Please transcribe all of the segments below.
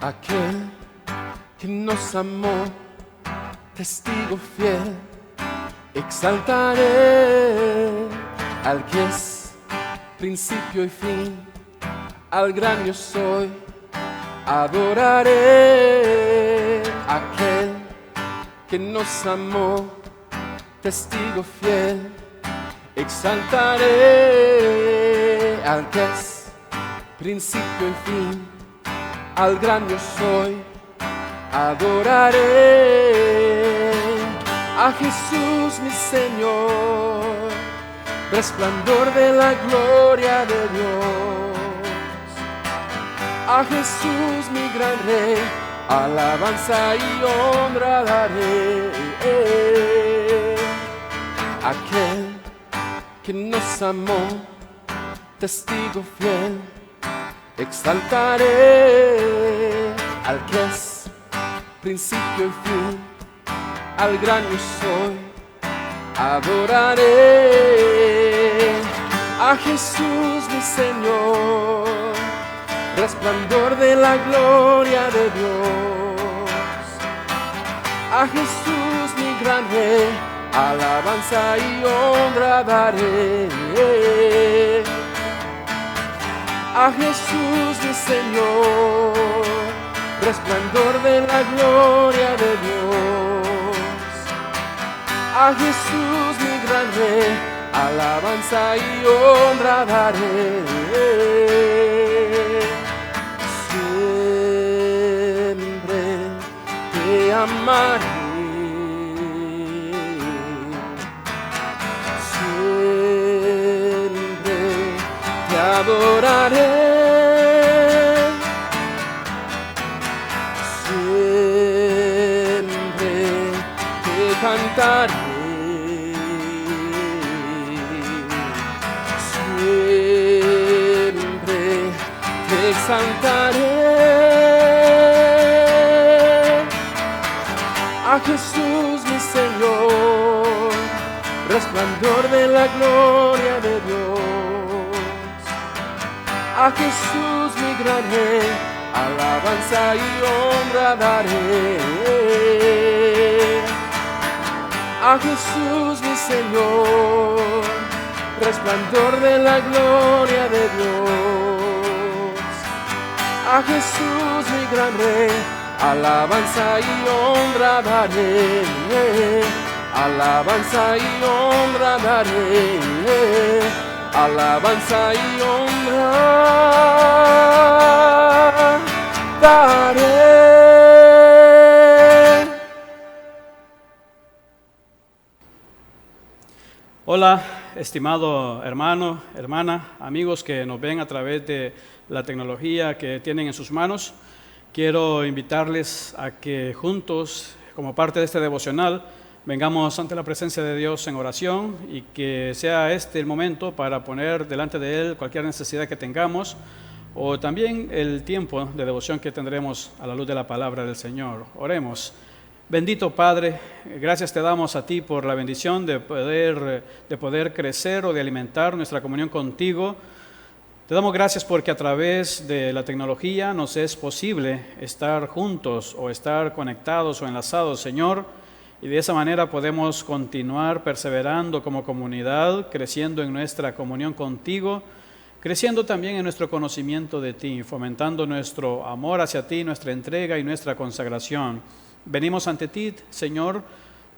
aquel que nos amó, testigo fiel. Exaltaré al que es principio y fin, al gran yo soy. Adoraré a aquel que nos amó, testigo fiel. Exaltaré al que es principio y fin, al gran yo soy. Adoraré a Jesús mi Señor, resplandor de la gloria de Dios. A Jesús mi gran Rey, alabanza y honra daré. Aquel que nos amó, testigo fiel. Exaltaré al que es principio y fin, al gran yo soy. Adoraré a Jesús mi Señor, resplandor de la gloria de Dios. A Jesús mi gran Rey, alabanza y honra daré. A Jesús mi Señor, resplandor de la gloria de Dios. A Jesús mi gran Rey, alabanza y honra daré. Siempre te amaré, siempre te adoraré, siempre te cantaré, siempre te exaltaré. A Jesús mi Señor, resplandor de la gloria de Dios. A Jesús mi gran Rey, alabanza y honra daré. A Jesús mi Señor, resplandor de la gloria de Dios. A Jesús mi gran Rey, alabanza y honra daré. Alabanza y honra daré. Alabanza y honra daré. Hola, estimado hermano, hermana, amigos que nos ven a través de la tecnología que tienen en sus manos. Quiero invitarles a que juntos, como parte de este devocional, vengamos ante la presencia de Dios en oración y que sea este el momento para poner delante de Él cualquier necesidad que tengamos o también el tiempo de devoción que tendremos a la luz de la palabra del Señor. Oremos. Bendito Padre, gracias te damos a ti por la bendición de poder crecer o de alimentar nuestra comunión contigo. Te damos gracias porque a través de la tecnología nos es posible estar juntos o estar conectados o enlazados, Señor, y de esa manera podemos continuar perseverando como comunidad, creciendo en nuestra comunión contigo, creciendo también en nuestro conocimiento de ti, fomentando nuestro amor hacia ti, nuestra entrega y nuestra consagración. Venimos ante ti, Señor,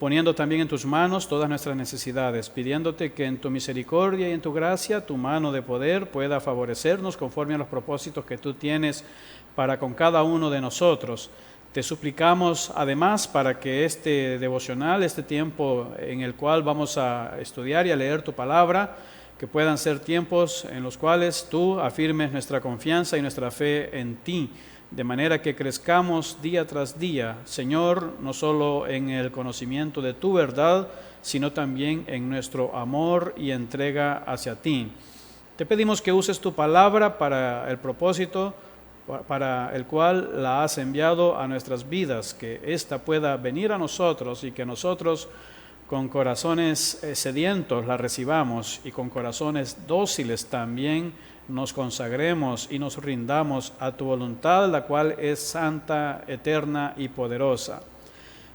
poniendo también en tus manos todas nuestras necesidades, pidiéndote que en tu misericordia y en tu gracia, tu mano de poder pueda favorecernos conforme a los propósitos que tú tienes para con cada uno de nosotros. Te suplicamos además para que este devocional, este tiempo en el cual vamos a estudiar y a leer tu palabra, que puedan ser tiempos en los cuales tú afirmes nuestra confianza y nuestra fe en ti, de manera que crezcamos día tras día, Señor, no solo en el conocimiento de tu verdad, sino también en nuestro amor y entrega hacia ti. Te pedimos que uses tu palabra para el propósito para el cual la has enviado a nuestras vidas, que ésta pueda venir a nosotros y que nosotros con corazones sedientos la recibamos y con corazones dóciles también nos consagremos y nos rindamos a tu voluntad, la cual es santa, eterna y poderosa.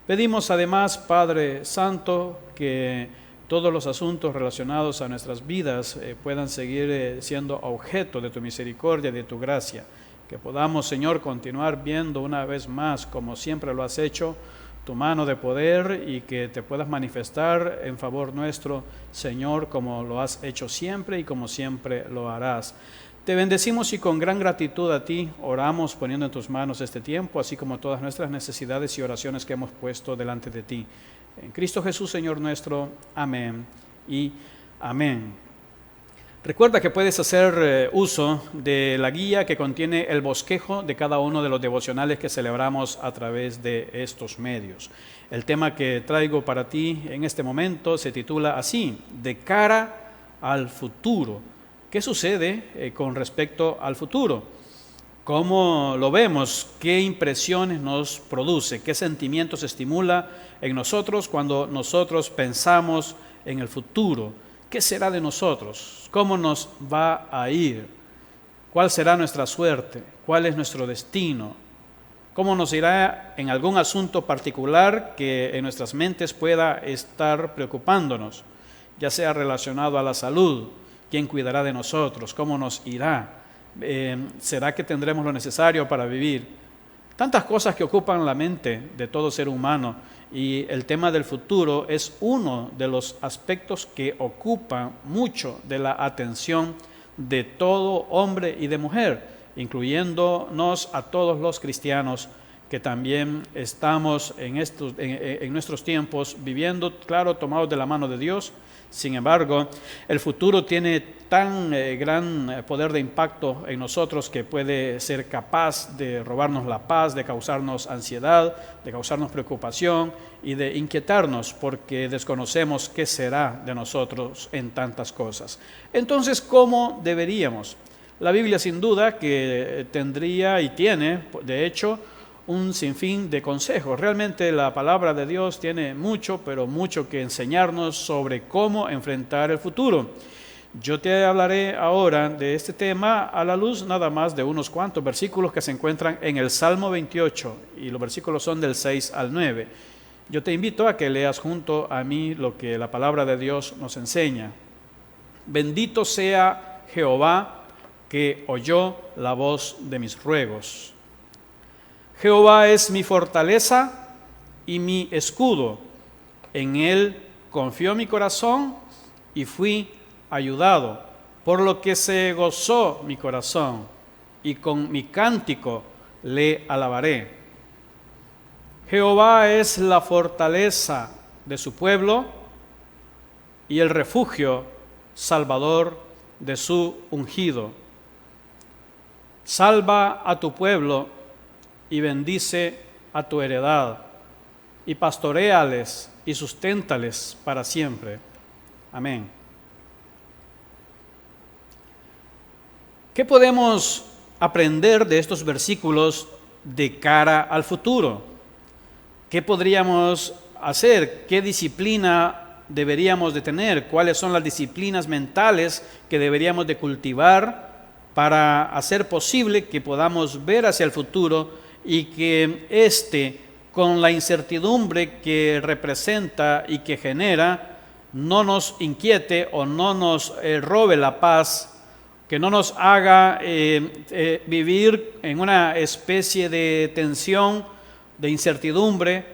Pedimos además, Padre Santo, que todos los asuntos relacionados a nuestras vidas puedan seguir siendo objeto de tu misericordia y de tu gracia. Que podamos, Señor, continuar viendo una vez más, como siempre lo has hecho, tu mano de poder y que te puedas manifestar en favor nuestro, Señor, como lo has hecho siempre y como siempre lo harás. Te bendecimos y con gran gratitud a ti oramos poniendo en tus manos este tiempo, así como todas nuestras necesidades y oraciones que hemos puesto delante de ti. En Cristo Jesús, Señor nuestro. Amén y amén. Recuerda que puedes hacer uso de la guía que contiene el bosquejo de cada uno de los devocionales que celebramos a través de estos medios. El tema que traigo para ti en este momento se titula así: De cara al futuro. ¿Qué sucede con respecto al futuro? ¿Cómo lo vemos? ¿Qué impresiones nos produce? ¿Qué sentimientos estimula en nosotros cuando nosotros pensamos en el futuro? ¿Qué será de nosotros? ¿Cómo nos va a ir? ¿Cuál será nuestra suerte? ¿Cuál es nuestro destino? ¿Cómo nos irá en algún asunto particular que en nuestras mentes pueda estar preocupándonos? Ya sea relacionado a la salud, ¿quién cuidará de nosotros? ¿Cómo nos irá? ¿Será que tendremos lo necesario para vivir? Tantas cosas que ocupan la mente de todo ser humano, y el tema del futuro es uno de los aspectos que ocupa mucho de la atención de todo hombre y de mujer, incluyéndonos a todos los cristianos que también estamos en nuestros tiempos viviendo, claro, tomados de la mano de Dios. Sin embargo, el futuro tiene tan gran poder de impacto en nosotros que puede ser capaz de robarnos la paz, de causarnos ansiedad, de causarnos preocupación y de inquietarnos porque desconocemos qué será de nosotros en tantas cosas. Entonces, ¿cómo deberíamos? La Biblia sin duda que tendría y tiene, de hecho, un sinfín de consejos. Realmente la palabra de Dios tiene mucho, pero mucho que enseñarnos sobre cómo enfrentar el futuro. Yo te hablaré ahora de este tema a la luz nada más de unos cuantos versículos que se encuentran en el Salmo 28, y los versículos son del 6 al 9. Yo te invito a que leas junto a mí lo que la palabra de Dios nos enseña. Bendito sea Jehová que oyó la voz de mis ruegos. Jehová es mi fortaleza y mi escudo. En él confió mi corazón y fui ayudado, por lo que se gozó mi corazón, y con mi cántico le alabaré. Jehová es la fortaleza de su pueblo y el refugio salvador de su ungido. Salva a tu pueblo y bendice a tu heredad, y pastoréales y susténtales para siempre. Amén. ¿Qué podemos aprender de estos versículos de cara al futuro? ¿Qué podríamos hacer? ¿Qué disciplina deberíamos de tener? ¿Cuáles son las disciplinas mentales que deberíamos de cultivar para hacer posible que podamos ver hacia el futuro y que con la incertidumbre que representa y que genera, no nos inquiete o no nos robe la paz, que no nos haga vivir en una especie de tensión, de incertidumbre?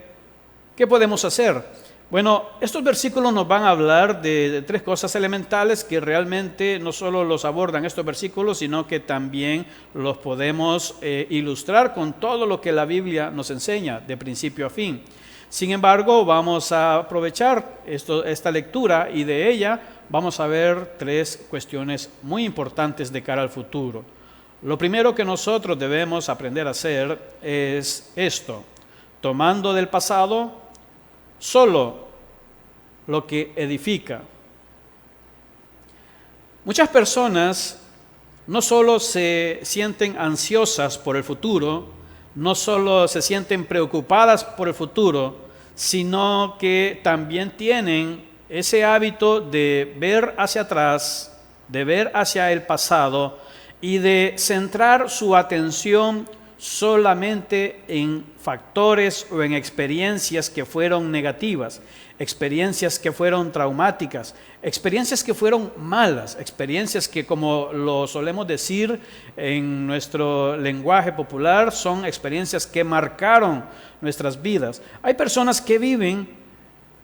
¿Qué podemos hacer? Bueno, estos versículos nos van a hablar de tres cosas elementales que realmente no solo los abordan estos versículos, sino que también los podemos ilustrar con todo lo que la Biblia nos enseña de principio a fin. Sin embargo, vamos a aprovechar esta lectura y de ella vamos a ver tres cuestiones muy importantes de cara al futuro. Lo primero que nosotros debemos aprender a hacer es esto: tomando del pasado solo lo que edifica. Muchas personas no solo se sienten ansiosas por el futuro, no solo se sienten preocupadas por el futuro, sino que también tienen ese hábito de ver hacia atrás, de ver hacia el pasado y de centrar su atención solamente en factores o en experiencias que fueron negativas, experiencias que fueron traumáticas, experiencias que fueron malas, experiencias que, como lo solemos decir en nuestro lenguaje popular, son experiencias que marcaron nuestras vidas. Hay personas que viven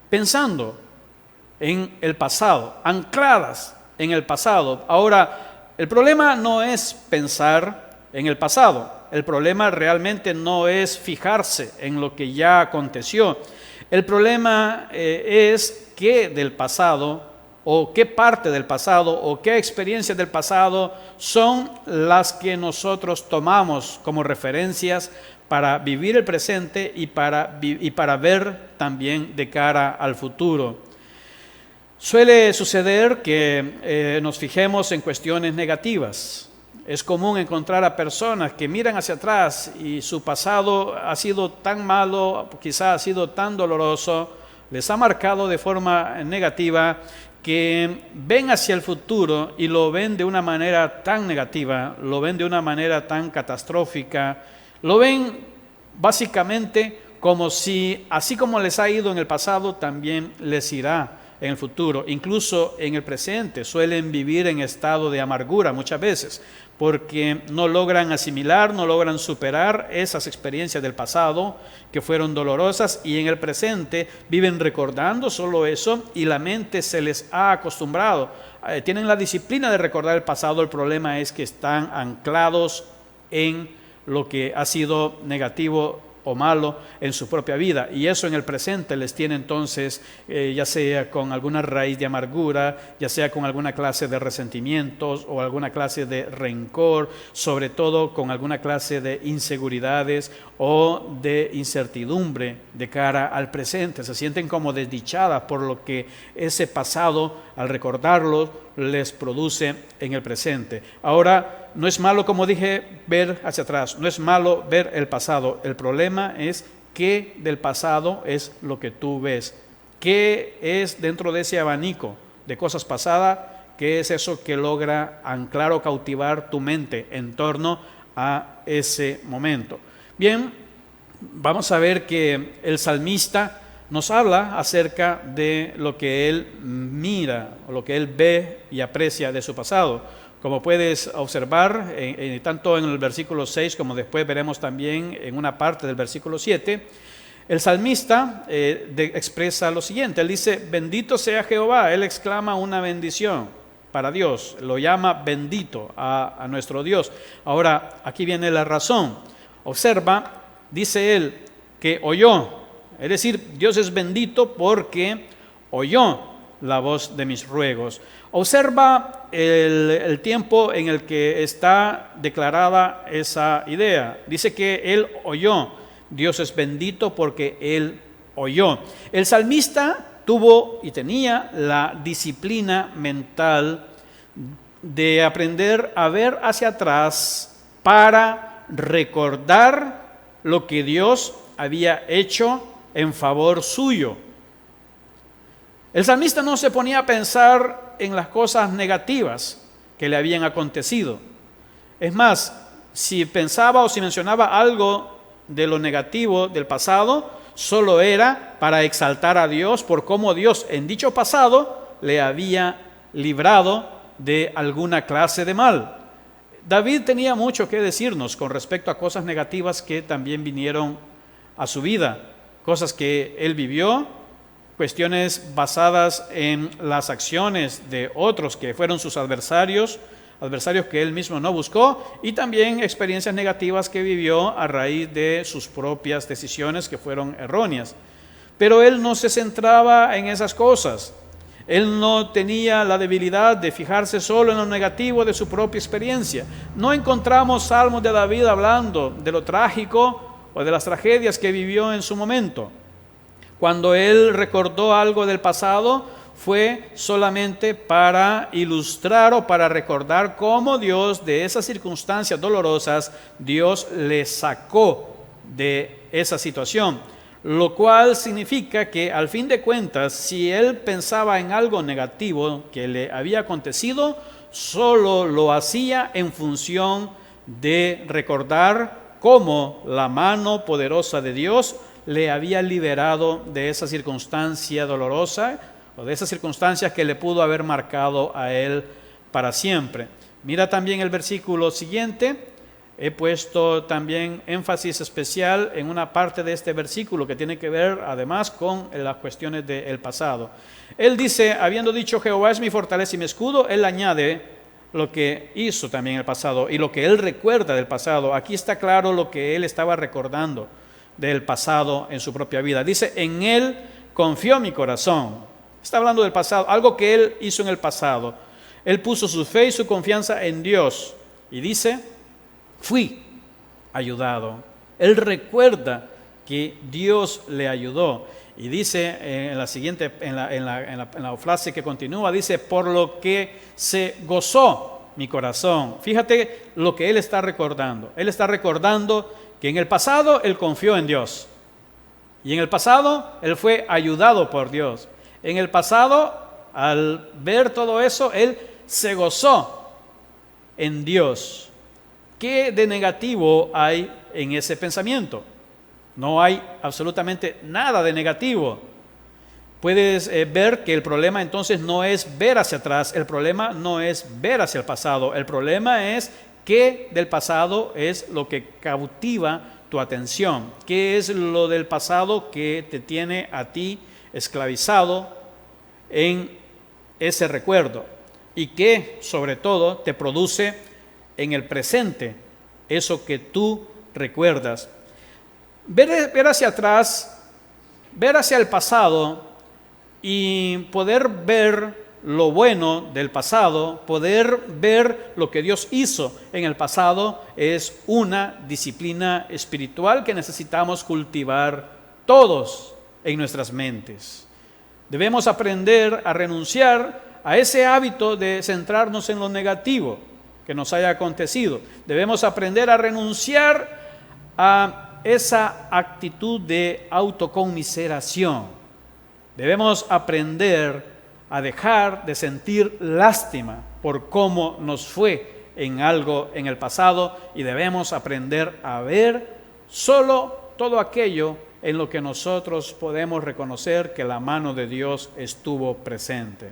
pensando en el pasado, ancladas en el pasado. Ahora, el problema no es pensar en el pasado. El problema realmente no es fijarse en lo que ya aconteció. El problema es qué del pasado, o qué parte del pasado, o qué experiencias del pasado son las que nosotros tomamos como referencias para vivir el presente y para ver también de cara al futuro. Suele suceder que nos fijemos en cuestiones negativas. Es común encontrar a personas que miran hacia atrás y su pasado ha sido tan malo, quizás ha sido tan doloroso, les ha marcado de forma negativa, que ven hacia el futuro y lo ven de una manera tan negativa, lo ven de una manera tan catastrófica, lo ven básicamente como si, así como les ha ido en el pasado, también les irá en el futuro. Incluso en el presente suelen vivir en estado de amargura muchas veces, porque no logran asimilar, no logran superar esas experiencias del pasado que fueron dolorosas, y en el presente viven recordando solo eso y la mente se les ha acostumbrado. Tienen la disciplina de recordar el pasado. El problema es que están anclados en lo que ha sido negativo o malo en su propia vida, y eso en el presente les tiene entonces ya sea con alguna raíz de amargura, ya sea con alguna clase de resentimientos o alguna clase de rencor, sobre todo con alguna clase de inseguridades o de incertidumbre de cara al presente. Se sienten como desdichadas por lo que ese pasado, al recordarlo, les produce en el presente. Ahora, no es malo, como dije, ver hacia atrás, no es malo ver el pasado. El problema es qué del pasado es lo que tú ves, qué es dentro de ese abanico de cosas pasadas, qué es eso que logra anclar o cautivar tu mente en torno a ese momento. Bien, vamos a ver que el salmista nos habla acerca de lo que él mira, o lo que él ve y aprecia de su pasado. Como puedes observar, tanto en el versículo 6 como después veremos también en una parte del versículo 7, el salmista expresa lo siguiente. Él dice: bendito sea Jehová. Él exclama una bendición para Dios, lo llama bendito a nuestro Dios. Ahora, aquí viene la razón. Observa, dice él que oyó. Es decir, Dios es bendito porque oyó la voz de mis ruegos. Observa el tiempo en el que está declarada esa idea. Dice que Él oyó. Dios es bendito porque Él oyó. El salmista tuvo y tenía la disciplina mental de aprender a ver hacia atrás para recordar lo que Dios había hecho en favor suyo. El salmista no se ponía a pensar en las cosas negativas que le habían acontecido. Es más, si pensaba o si mencionaba algo de lo negativo del pasado, solo era para exaltar a Dios por cómo Dios en dicho pasado le había librado de alguna clase de mal. David tenía mucho que decirnos con respecto a cosas negativas que también vinieron a su vida, cosas que él vivió, cuestiones basadas en las acciones de otros que fueron sus adversarios que él mismo no buscó, y también experiencias negativas que vivió a raíz de sus propias decisiones que fueron erróneas. Pero él no se centraba en esas cosas. Él no tenía la debilidad de fijarse solo en lo negativo de su propia experiencia. No encontramos salmos de David hablando de lo trágico o de las tragedias que vivió en su momento. Cuando él recordó algo del pasado, fue solamente para ilustrar o para recordar cómo Dios, de esas circunstancias dolorosas, Dios le sacó de esa situación. lo cual significa que al fin de cuentas, si él pensaba en algo negativo que le había acontecido, solo lo hacía en función de recordar cómo la mano poderosa de Dios le había liberado de esa circunstancia dolorosa o de esas circunstancias que le pudo haber marcado a él para siempre. Mira también el versículo siguiente. He puesto también énfasis especial en una parte de este versículo que tiene que ver además con las cuestiones del pasado. Él dice, habiendo dicho Jehová es mi fortaleza y mi escudo, él añade lo que hizo también en el pasado y lo que él recuerda del pasado. Aquí está claro lo que él estaba recordando del pasado en su propia vida. Dice, en él confió mi corazón. Está hablando del pasado, algo que él hizo en el pasado. Él puso su fe y su confianza en Dios. Y dice, fui ayudado. Él recuerda que Dios le ayudó. Y dice en la siguiente, en la frase que continúa, dice, por lo que se gozó mi corazón. Fíjate lo que él está recordando. Él está recordando que en el pasado él confió en Dios. Y en el pasado él fue ayudado por Dios. En el pasado, al ver todo eso, él se gozó en Dios. ¿Qué de negativo hay en ese pensamiento? No hay absolutamente nada de negativo. Puedes ver que el problema entonces no es ver hacia atrás, el problema no es ver hacia el pasado, el problema es qué del pasado es lo que cautiva tu atención, qué es lo del pasado que te tiene a ti esclavizado en ese recuerdo y que sobre todo te produce en el presente, eso que tú recuerdas. Ver hacia atrás, ver hacia el pasado y poder ver lo bueno del pasado, poder ver lo que Dios hizo en el pasado, es una disciplina espiritual que necesitamos cultivar todos en nuestras mentes. Debemos aprender a renunciar a ese hábito de centrarnos en lo negativo que nos haya acontecido. Debemos aprender a renunciar a esa actitud de autoconmiseración. Debemos aprender a dejar de sentir lástima por cómo nos fue en algo en el pasado y debemos aprender a ver solo todo aquello en lo que nosotros podemos reconocer que la mano de Dios estuvo presente.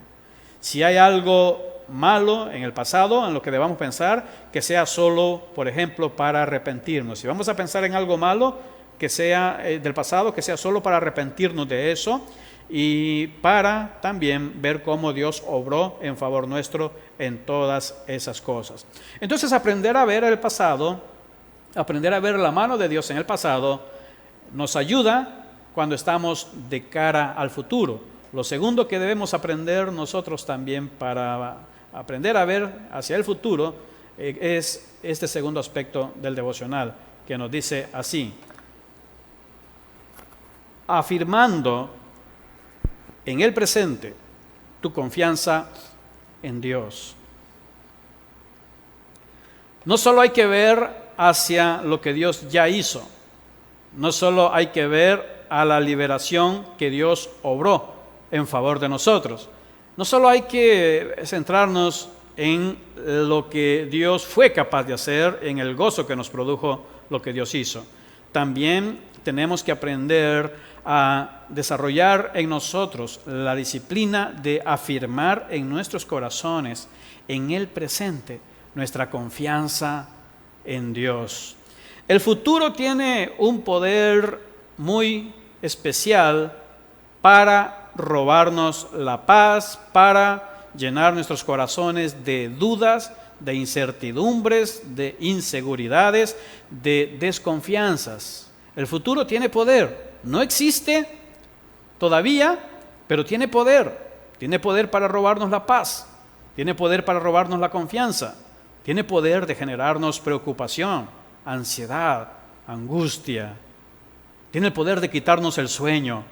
Si hay algo malo en el pasado, en lo que debamos pensar, que sea solo, por ejemplo, para arrepentirnos. Si vamos a pensar en algo malo que sea del pasado, que sea solo para arrepentirnos de eso y para también ver cómo Dios obró en favor nuestro en todas esas cosas. Entonces, aprender a ver el pasado, aprender a ver la mano de Dios en el pasado, nos ayuda cuando estamos de cara al futuro. Lo segundo que debemos aprender nosotros también para aprender a ver hacia el futuro es este segundo aspecto del devocional, que nos dice así: afirmando en el presente tu confianza en Dios. No solo hay que ver hacia lo que Dios ya hizo, no solo hay que ver a la liberación que Dios obró en favor de nosotros. No solo hay que centrarnos en lo que Dios fue capaz de hacer, en el gozo que nos produjo lo que Dios hizo. También tenemos que aprender a desarrollar en nosotros la disciplina de afirmar en nuestros corazones, en el presente, nuestra confianza en Dios. El futuro tiene un poder muy especial para robarnos la paz, para llenar nuestros corazones de dudas, de incertidumbres, de inseguridades, de desconfianzas. El futuro tiene poder. No existe todavía, pero tiene poder. Tiene poder para robarnos la paz. Tiene poder para robarnos la confianza. Tiene poder de generarnos preocupación, ansiedad, angustia. Tiene el poder de quitarnos el sueño.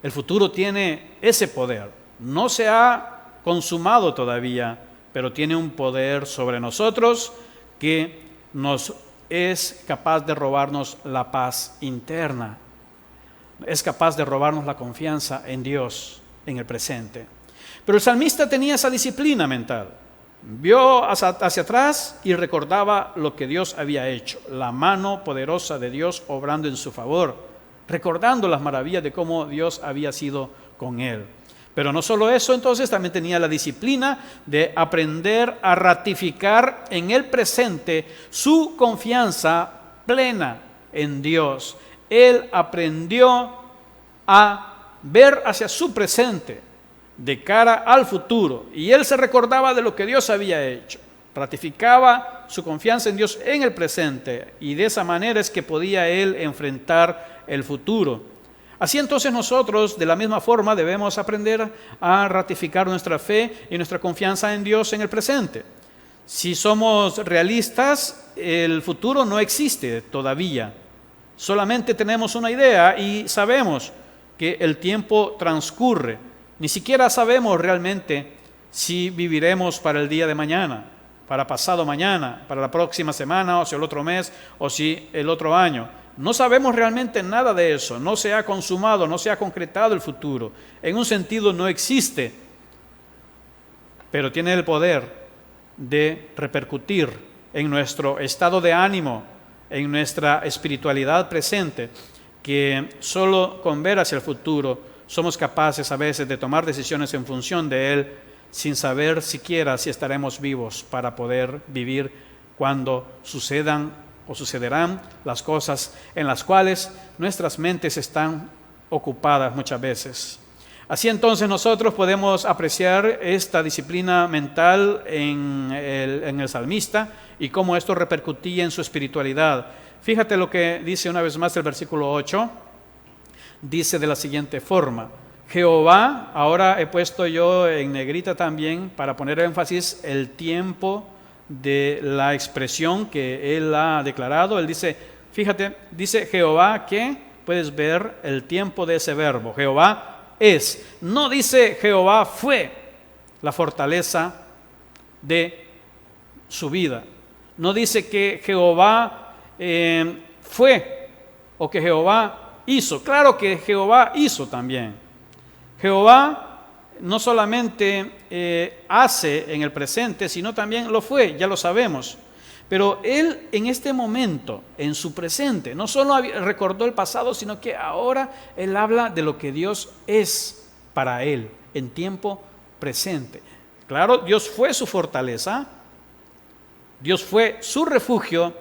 El futuro tiene ese poder. No se ha consumado todavía, pero tiene un poder sobre nosotros que nos es capaz de robarnos la paz interna. es capaz de robarnos la confianza en Dios en el presente. Pero el salmista tenía esa disciplina mental. Vio hacia atrás y recordaba lo que Dios había hecho, la mano poderosa de Dios obrando en su favor, recordando las maravillas de cómo Dios había sido con él. Pero no solo eso, entonces también tenía la disciplina de aprender a ratificar en el presente su confianza plena en Dios. Él aprendió a ver hacia su presente de cara al futuro, y él se recordaba de lo que Dios había hecho, ratificaba su confianza en Dios en el presente, y de esa manera es que podía él enfrentar el futuro. Así entonces nosotros de la misma forma debemos aprender a ratificar nuestra fe y nuestra confianza en Dios en el presente. Si somos realistas, el futuro no existe todavía, solamente tenemos una idea y sabemos que el tiempo transcurre. Ni siquiera sabemos realmente si viviremos para el día de mañana, para pasado mañana, para la próxima semana, o si el otro mes, o si el otro año. No sabemos realmente nada de eso, no se ha consumado, no se ha concretado el futuro. En un sentido no existe, pero tiene el poder de repercutir en nuestro estado de ánimo, en nuestra espiritualidad presente, que solo con ver hacia el futuro somos capaces a veces de tomar decisiones en función de él, sin saber siquiera si estaremos vivos para poder vivir cuando sucedan o sucederán las cosas en las cuales nuestras mentes están ocupadas muchas veces. Así entonces nosotros podemos apreciar esta disciplina mental en el salmista y cómo esto repercutía en su espiritualidad. Fíjate lo que dice una vez más el versículo 8. Dice de la siguiente forma: Jehová, ahora he puesto yo en negrita también para poner énfasis el tiempo de la expresión que él ha declarado. Él dice, fíjate, dice Jehová, que puedes ver el tiempo de ese verbo. Jehová es, no dice Jehová fue la fortaleza de su vida. No dice que Jehová fue o que Jehová hizo. Claro que Jehová hizo también. Jehová no solamente hace en el presente, sino también lo fue, ya lo sabemos. Pero él en este momento, en su presente, no solo recordó el pasado, sino que ahora él habla de lo que Dios es para él en tiempo presente. Claro, Dios fue su fortaleza, Dios fue su refugio,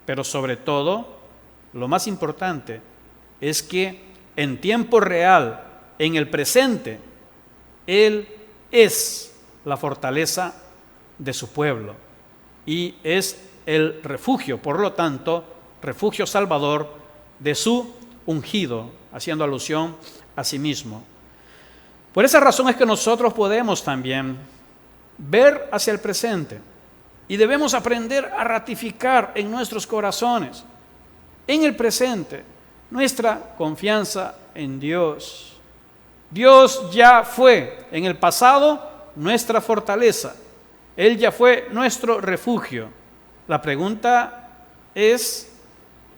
pero sobre todo, lo más importante es que en tiempo real, en el presente, Él es la fortaleza de su pueblo y es el refugio, por lo tanto, refugio salvador de su ungido, haciendo alusión a sí mismo. Por esa razón es que nosotros podemos también ver hacia el presente y debemos aprender a ratificar en nuestros corazones, en el presente, nuestra confianza en Dios. Dios ya fue en el pasado nuestra fortaleza. Él ya fue nuestro refugio. La pregunta es,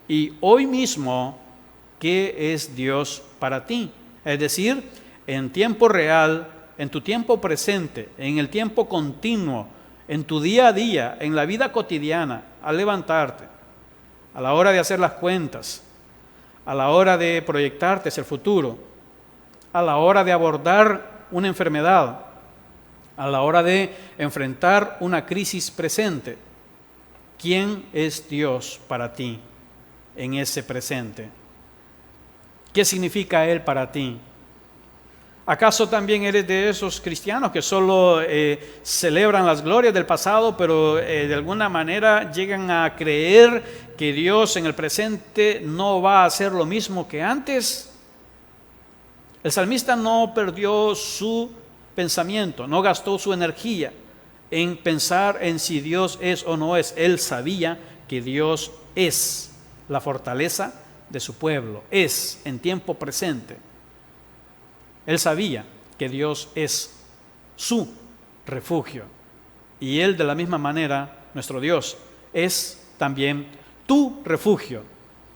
¿y hoy mismo qué es Dios para ti? Es decir, en tiempo real, en tu tiempo presente, en el tiempo continuo, en tu día a día, en la vida cotidiana, al levantarte, a la hora de hacer las cuentas, a la hora de proyectarte hacia el futuro, a la hora de abordar una enfermedad, a la hora de enfrentar una crisis presente. ¿Quién es Dios para ti en ese presente? ¿Qué significa Él para ti? ¿Acaso también eres de esos cristianos que solo celebran las glorias del pasado, pero de alguna manera llegan a creer que Dios en el presente no va a hacer lo mismo que antes? El salmista no perdió su pensamiento, no gastó su energía en pensar en si Dios es o no es. Él sabía que Dios es la fortaleza de su pueblo, es en tiempo presente. Él sabía que Dios es su refugio. Y Él de la misma manera, nuestro Dios, es también tu refugio.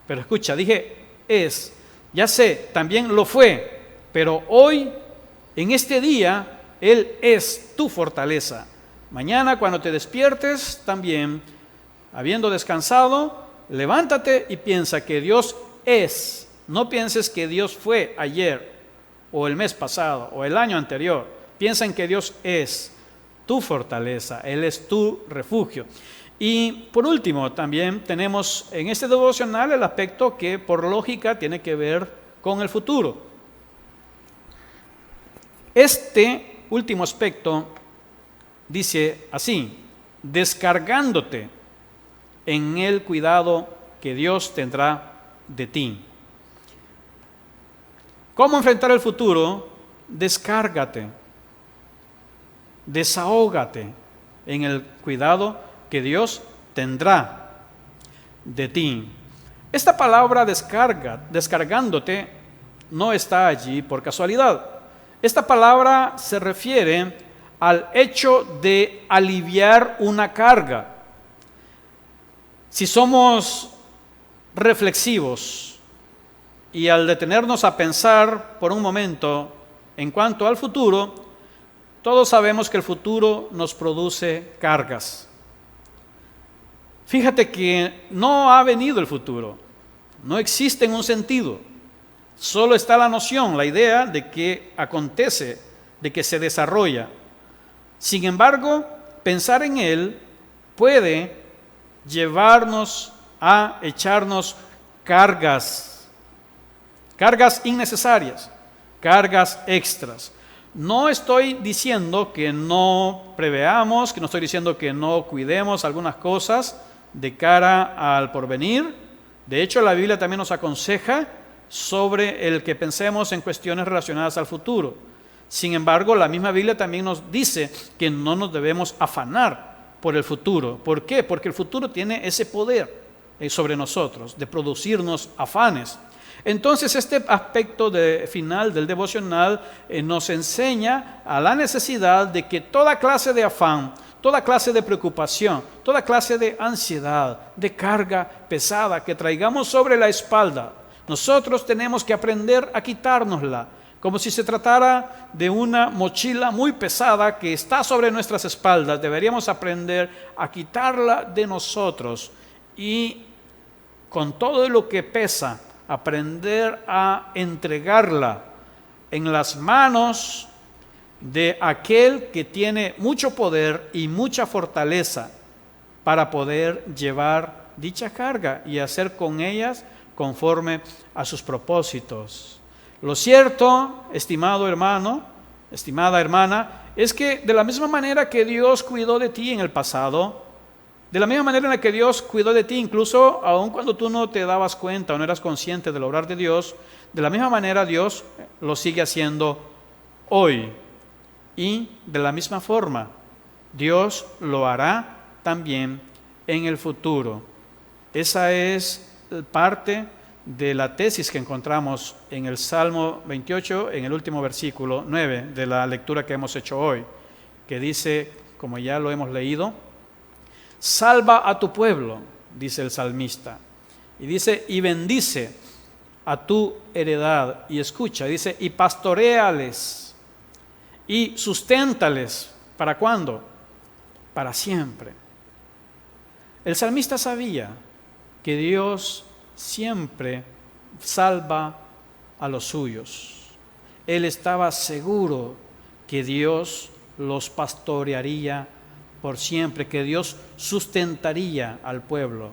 Pero escucha, dije es. Ya sé, también lo fue, pero hoy, en este día, Él es tu fortaleza. Mañana cuando te despiertes también, habiendo descansado, levántate y piensa que Dios es. No pienses que Dios fue ayer, o el mes pasado, o el año anterior. Piensa en que Dios es tu fortaleza, Él es tu refugio. Y por último, también tenemos en este devocional el aspecto que por lógica tiene que ver con el futuro. Este último aspecto dice así: descargándote en el cuidado que Dios tendrá de ti. ¿Cómo enfrentar el futuro? Descárgate, desahógate en el cuidado que Dios tendrá de ti. Esta palabra descargándote, no está allí por casualidad. Esta palabra se refiere al hecho de aliviar una carga. Si somos reflexivos y al detenernos a pensar por un momento en cuanto al futuro, todos sabemos que el futuro nos produce cargas. Fíjate que no ha venido el futuro, no existe en un sentido, solo está la noción, la idea de que acontece, de que se desarrolla. Sin embargo, pensar en él puede llevarnos a echarnos cargas innecesarias, cargas extras. No estoy diciendo que no preveamos, que no estoy diciendo que no cuidemos algunas cosas de cara al porvenir. De hecho, la Biblia también nos aconseja sobre el que pensemos en cuestiones relacionadas al futuro. Sin embargo, la misma Biblia también nos dice que no nos debemos afanar por el futuro. ¿Por qué? Porque el futuro tiene ese poder sobre nosotros, de producirnos afanes. Entonces, este aspecto final del devocional nos enseña a la necesidad de que toda clase de afán, toda clase de preocupación, toda clase de ansiedad, de carga pesada que traigamos sobre la espalda, nosotros tenemos que aprender a quitárnosla, como si se tratara de una mochila muy pesada que está sobre nuestras espaldas. Deberíamos aprender a quitarla de nosotros y con todo lo que pesa, aprender a entregarla en las manos de aquel que tiene mucho poder y mucha fortaleza para poder llevar dicha carga y hacer con ellas conforme a sus propósitos. Lo cierto, estimado hermano, estimada hermana, es que de la misma manera que Dios cuidó de ti en el pasado, de la misma manera en la que Dios cuidó de ti, incluso aun cuando tú no te dabas cuenta o no eras consciente del obrar de Dios, de la misma manera Dios lo sigue haciendo hoy. Y de la misma forma, Dios lo hará también en el futuro. Esa es parte de la tesis que encontramos en el Salmo 28, en el último versículo 9 de la lectura que hemos hecho hoy, que dice, como ya lo hemos leído, salva a tu pueblo, dice el salmista, y dice, y bendice a tu heredad, y escucha, dice, y pastoréales, y susténtales, ¿para cuándo? Para siempre. El salmista sabía que Dios siempre salva a los suyos. Él estaba seguro que Dios los pastorearía por siempre, que Dios sustentaría al pueblo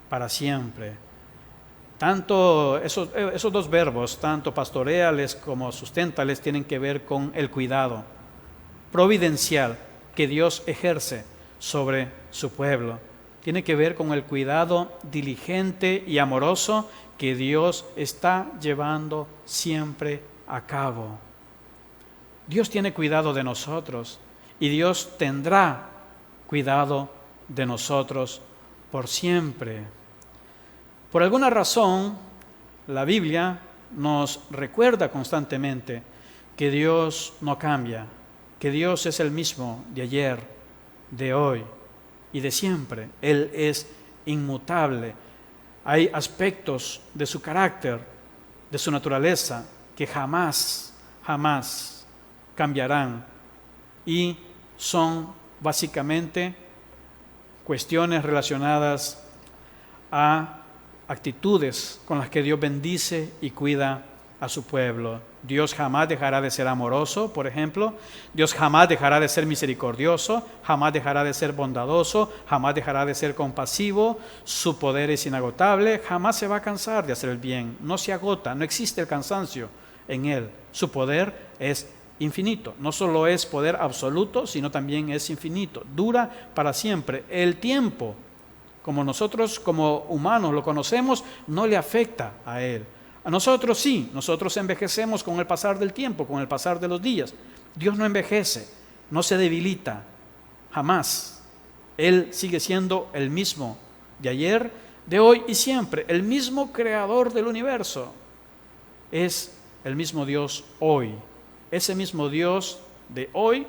para siempre. Tanto esos dos verbos, tanto pastoreales como susténtales, tienen que ver con el cuidado providencial que Dios ejerce sobre su pueblo. Tiene que ver con el cuidado diligente y amoroso que Dios está llevando siempre a cabo. Dios tiene cuidado de nosotros y Dios tendrá cuidado de nosotros por siempre. Por alguna razón, la Biblia nos recuerda constantemente que Dios no cambia, que Dios es el mismo de ayer, de hoy y de siempre. Él es inmutable. Hay aspectos de su carácter de su naturaleza que jamás cambiarán, y son básicamente cuestiones relacionadas a actitudes con las que Dios bendice y cuida a su pueblo. Dios jamás dejará de ser amoroso, por ejemplo. Dios jamás dejará de ser misericordioso, jamás dejará de ser bondadoso, jamás dejará de ser compasivo. Su poder es inagotable, jamás se va a cansar de hacer el bien. No se agota, no existe el cansancio en Él. Su poder es infinito. No solo es poder absoluto, sino también es infinito. Dura para siempre. El tiempo, como nosotros como humanos lo conocemos, no le afecta a Él. A nosotros sí, nosotros envejecemos con el pasar del tiempo, con el pasar de los días. Dios no envejece, no se debilita, jamás. Él sigue siendo el mismo de ayer, de hoy y siempre, el mismo creador del universo. Es el mismo Dios hoy. Ese mismo Dios de hoy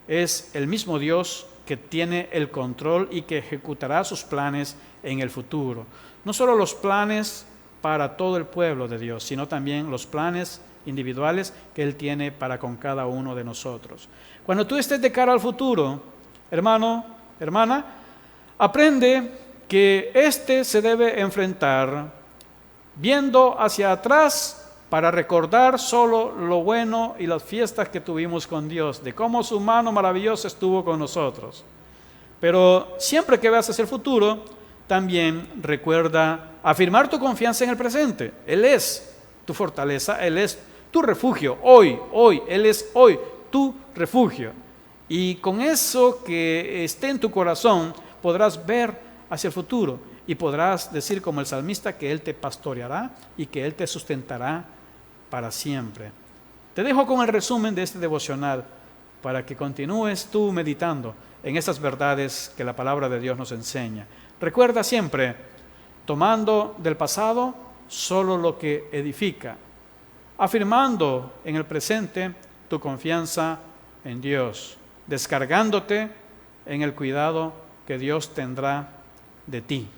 es el mismo Dios que tiene el control y que ejecutará sus planes en el futuro. No solo los planes para todo el pueblo de Dios, sino también los planes individuales que Él tiene para con cada uno de nosotros. Cuando tú estés de cara al futuro, hermano, hermana, aprende que se debe enfrentar viendo hacia atrás para recordar solo lo bueno y las fiestas que tuvimos con Dios, de cómo su mano maravillosa estuvo con nosotros. Pero siempre que veas hacia el futuro, también recuerda afirmar tu confianza en el presente. Él es tu fortaleza, Él es tu refugio, hoy, Él es hoy tu refugio. Y con eso que esté en tu corazón, podrás ver hacia el futuro y podrás decir como el salmista que Él te pastoreará y que Él te sustentará para siempre. Te dejo con el resumen de este devocional para que continúes tú meditando en estas verdades que la palabra de Dios nos enseña. Recuerda siempre, tomando del pasado solo lo que edifica, afirmando en el presente tu confianza en Dios, descargándote en el cuidado que Dios tendrá de ti.